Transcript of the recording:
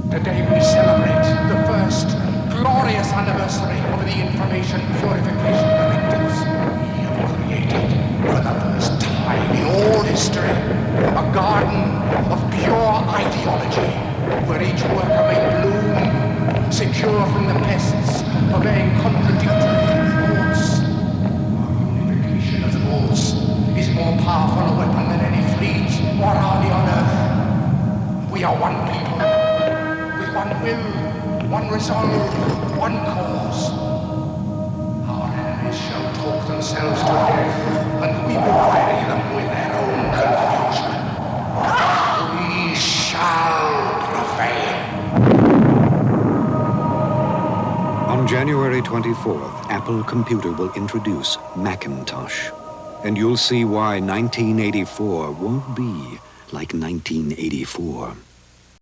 Today we celebrate the first glorious anniversary of the information purification directives. We have created, for the first time in all history, a garden of pure ideology, where each worker may bloom, secure from the pests of vain contradictory thoughts. Our unification of thoughts is more powerful a weapon than any fleet or army on earth. We are one people, with one will, one resolve, one cause. Our enemies shall talk themselves to death, and we will bury them with their own confusion. We shall prevail. On January 24th, Apple Computer will introduce Macintosh. And you'll see why 1984 won't be like 1984.